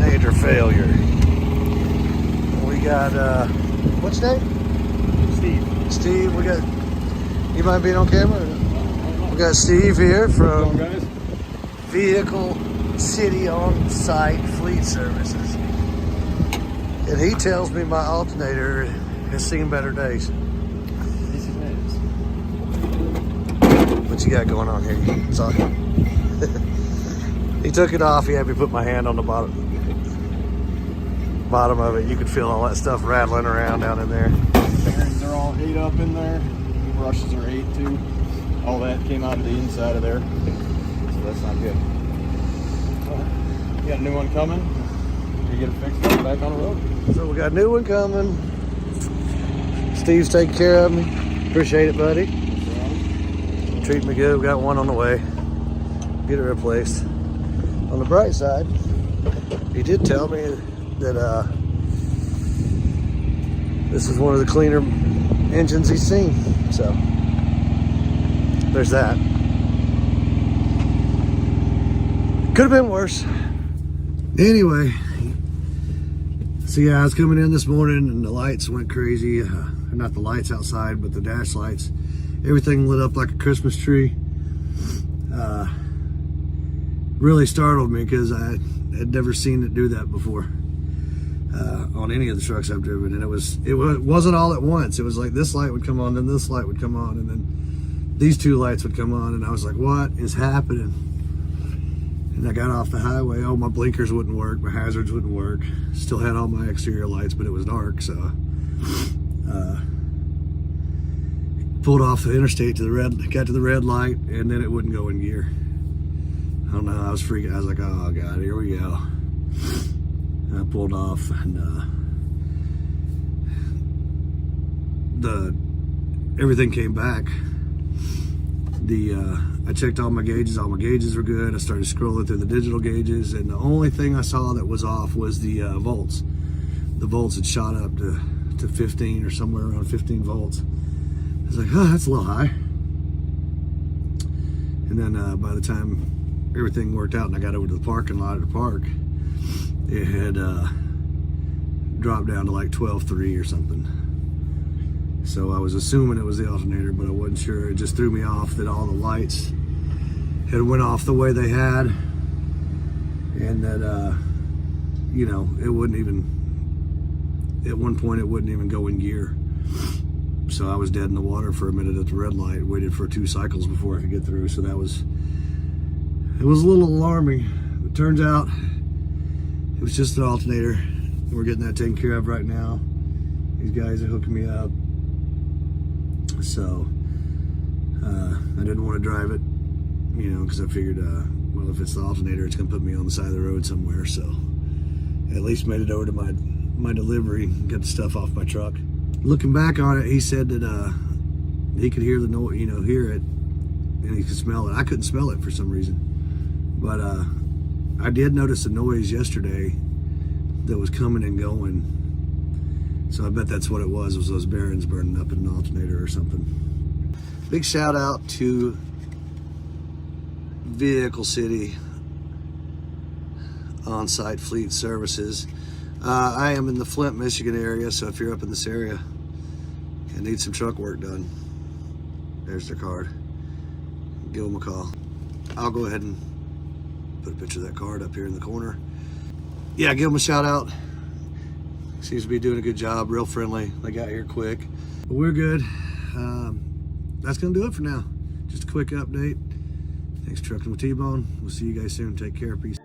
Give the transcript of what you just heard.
Major failure. We got, what's your name? Steve. Steve, we got, you mind being on camera? We got Steve here from Vehicle City Onsite Fleet Services. And he tells me my alternator has seen better days. What you got going on here? Sorry. He took it off. He had me put my hand on the bottom of it. You could feel all that stuff rattling around down in there. Bearings are all ate up in there. Brushes are ate too. All that came out of the inside of there. So that's not good. We got a new one coming. We get it fixed up back on the road. So we got a new one coming. Steve's taking care of me. Appreciate it, buddy. Treat me good. We got one on the way. Get it replaced. On the bright side, he did tell me that this is one of the cleaner engines he's seen. So there's that. Could have been worse. Anyway, so yeah, I was coming in this morning and the lights went crazy. Not the lights outside, but the dash lights. Everything lit up like a Christmas tree. Really startled me because I had never seen it do that before on any of the trucks I've driven. And it wasn't all at once. It was like this light would come on, then this light would come on, and then these two lights would come on, and I was like, what is happening? And I got off the highway. Oh, my blinkers wouldn't work, my hazards wouldn't work. Still had all my exterior lights, but it was dark, so pulled off the interstate to the red, got to the red light, and then it wouldn't go in gear. I don't know, I was freaking. I was like, oh God, here we go. And I pulled off, and everything came back. I checked all my gauges were good. I started scrolling through the digital gauges, and the only thing I saw that was off was the volts. The volts had shot up to 15 or somewhere around 15 volts. I was like, oh, that's a little high. And then by the time everything worked out and I got over to the parking lot at the park, it had dropped down to like 12.3 or something. So I was assuming it was the alternator, but I wasn't sure. It just threw me off that all the lights had went off the way they had, and that you know, it wouldn't even, at one point it wouldn't even go in gear. So I was dead in the water for a minute at the red light, waited for 2 cycles before I could get through. So it was a little alarming. It turns out it was just an alternator. We're getting that taken care of right now. These guys are hooking me up. So I didn't want to drive it, you know, because I figured, well, if it's the alternator, it's gonna put me on the side of the road somewhere. So at least made it over to my delivery, got the stuff off my truck. Looking back on it, he said that he could hear the noise, you know, hear it, and he could smell it. I couldn't smell it for some reason, but I did notice a noise yesterday that was coming and going. So I bet that's what it was those bearings burning up in an alternator or something. Big shout out to Vehicle City Onsite Fleet Services. I am in the Flint, Michigan area, so if you're up in this area and need some truck work done, there's their card. Give them a call. I'll go ahead and put a picture of that card up here in the corner. Yeah, give them a shout out. Seems to be doing a good job, real friendly. They got here quick. But we're good. That's gonna do it for now. Just a quick update. Thanks for trucking with T-Bone. We'll see you guys soon. Take care. Peace.